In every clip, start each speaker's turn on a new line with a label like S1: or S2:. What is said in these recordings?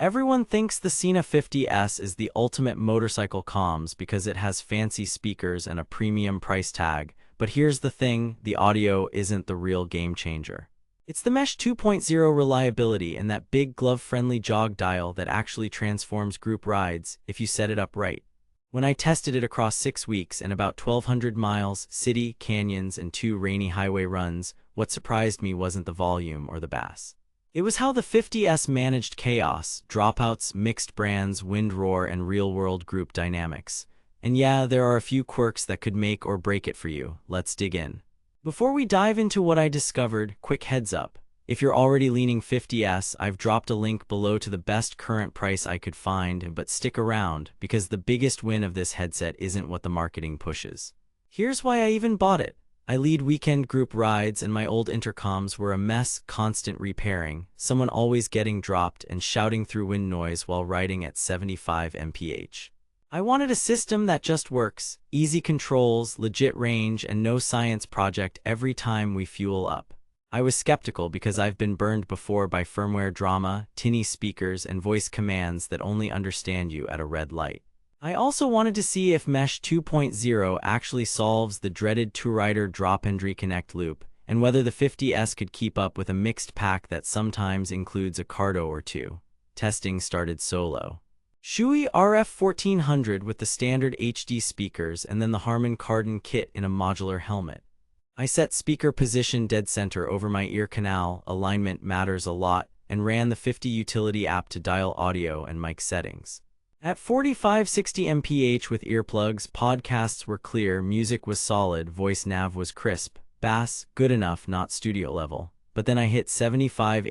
S1: Everyone thinks the Sena 50S is the ultimate motorcycle comms because it has fancy speakers and a premium price tag, but here's the thing, the audio isn't the real game changer. It's the Mesh 2.0 reliability and that big glove-friendly jog dial that actually transforms group rides if you set it up right. When I tested it across 6 weeks and about 1,200 miles, city, canyons, and 2 rainy highway runs, what surprised me wasn't the volume or the bass. It was how the 50S managed chaos, dropouts, mixed brands, wind roar, and real-world group dynamics. And yeah, there are a few quirks that could make or break it for you. Let's dig in. Before we dive into what I discovered, quick heads up. If you're already leaning 50S, I've dropped a link below to the best current price I could find, but stick around, because the biggest win of this headset isn't what the marketing pushes. Here's why I even bought it. I lead weekend group rides and my old intercoms were a mess, constant repairing, someone always getting dropped and shouting through wind noise while riding at 75 mph. I wanted a system that just works, easy controls, legit range, and no science project every time we fuel up. I was skeptical because I've been burned before by firmware drama, tinny speakers, and voice commands that only understand you at a red light. I also wanted to see if Mesh 2.0 actually solves the dreaded two-rider drop and reconnect loop, and whether the 50S could keep up with a mixed pack that sometimes includes a Cardo or two. Testing started solo. Shui RF 1400 with the standard HD speakers and then the Harman Kardon kit in a modular helmet. I set speaker position dead center over my ear canal, alignment matters a lot, and ran the 50 utility app to dial audio and mic settings. At 45-60 mph with earplugs, podcasts were clear, music was solid, voice nav was crisp, bass, good enough, not studio level. But then I hit 75-85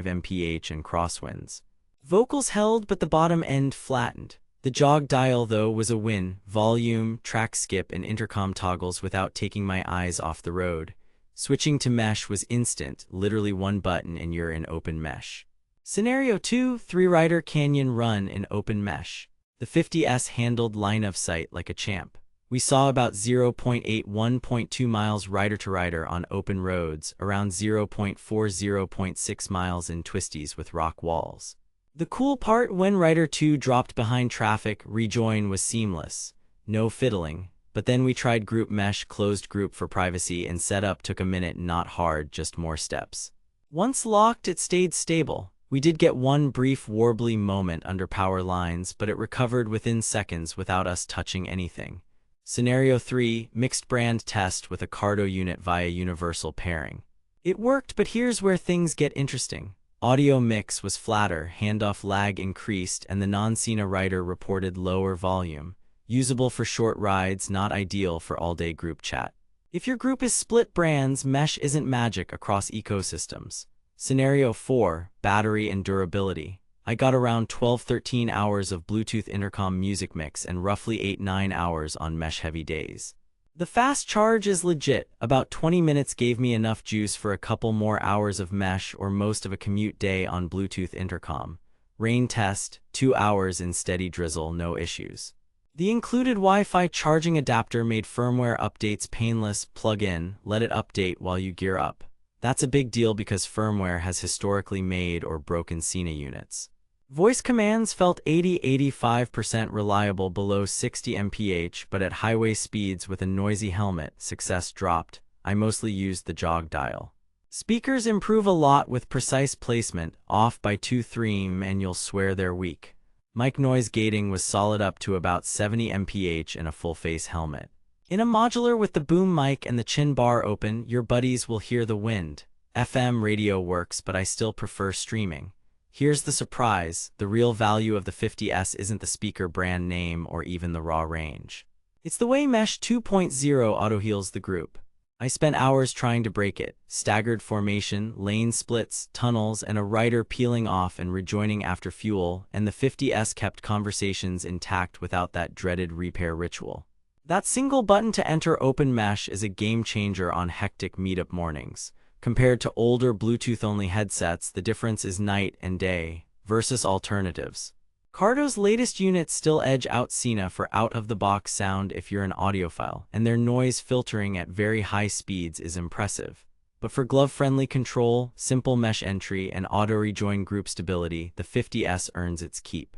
S1: mph and crosswinds. Vocals held, but the bottom end flattened. The jog dial, though, was a win. Volume, track skip, and intercom toggles without taking my eyes off the road. Switching to mesh was instant, literally one button and you're in open mesh. Scenario 2, 3-rider canyon run in open mesh. The 50S handled line of sight like a champ. We saw about 0.8-1.2 miles rider-to-rider on open roads, around 0.4-0.6 miles in twisties with rock walls. The cool part, when Rider 2 dropped behind traffic, rejoin was seamless. No fiddling. But then we tried group mesh, closed group for privacy, and setup took a minute, not hard, just more steps. Once locked, it stayed stable. We did get one brief warbly moment under power lines, but it recovered within seconds without us touching anything. Scenario 3, mixed brand test with a Cardo unit via universal pairing. It worked, but here's where things get interesting. Audio mix was flatter, handoff lag increased, and the non-Sena rider reported lower volume. Usable for short rides, not ideal for all-day group chat. If your group is split brands, mesh isn't magic across ecosystems. Scenario 4, battery and durability. I got around 12-13 hours of Bluetooth intercom music mix and roughly 8-9 hours on mesh-heavy days. The fast charge is legit. About 20 minutes gave me enough juice for a couple more hours of mesh or most of a commute day on Bluetooth intercom. Rain test, 2 hours in steady drizzle, no issues. The included Wi-Fi charging adapter made firmware updates painless. Plug in, let it update while you gear up. That's a big deal because firmware has historically made or broken Sena units. Voice commands felt 80-85% reliable below 60 mph, but at highway speeds with a noisy helmet, success dropped. I mostly used the jog dial. Speakers improve a lot with precise placement, off by 2-3 and you'll swear they're weak. Mic noise gating was solid up to about 70 mph in a full-face helmet. In a modular with the boom mic and the chin bar open, your buddies will hear the wind. FM radio works, but I still prefer streaming. Here's the surprise, the real value of the 50S isn't the speaker brand name or even the raw range. It's the way Mesh 2.0 auto-heals the group. I spent hours trying to break it, staggered formation, lane splits, tunnels, and a rider peeling off and rejoining after fuel, and the 50S kept conversations intact without that dreaded repair ritual. That single button to enter open mesh is a game changer on hectic meetup mornings. Compared to older Bluetooth-only headsets, the difference is night and day, versus alternatives. Cardo's latest units still edge out Sena for out-of-the-box sound if you're an audiophile, and their noise filtering at very high speeds is impressive. But for glove-friendly control, simple mesh entry, and auto-rejoin group stability, the 50S earns its keep.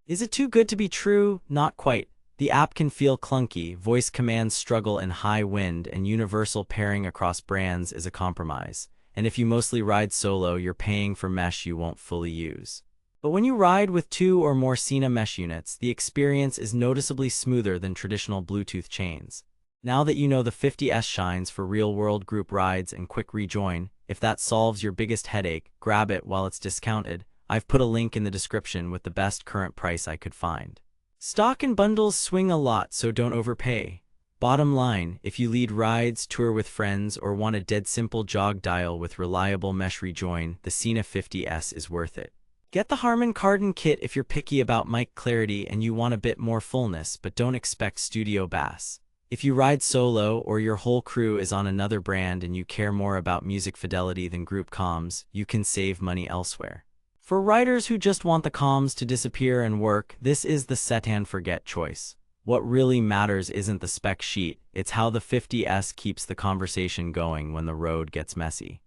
S1: Is it too good to be true? Not quite. The app can feel clunky, voice commands struggle in high wind, and universal pairing across brands is a compromise. And if you mostly ride solo, you're paying for mesh you won't fully use. But when you ride with 2 or more Sena mesh units, the experience is noticeably smoother than traditional Bluetooth chains. Now that you know the 50S shines for real-world group rides and quick rejoin, if that solves your biggest headache, grab it while it's discounted. I've put a link in the description with the best current price I could find. Stock and bundles swing a lot, so don't overpay. Bottom line, if you lead rides, tour with friends, or want a dead simple jog dial with reliable mesh rejoin, the Sena 50S is worth it. Get the Harman Kardon kit if you're picky about mic clarity and you want a bit more fullness, but don't expect studio bass. If you ride solo or your whole crew is on another brand and you care more about music fidelity than group comms, you can save money elsewhere. For riders who just want the comms to disappear and work, this is the set and forget choice. What really matters isn't the spec sheet, it's how the 50S keeps the conversation going when the road gets messy.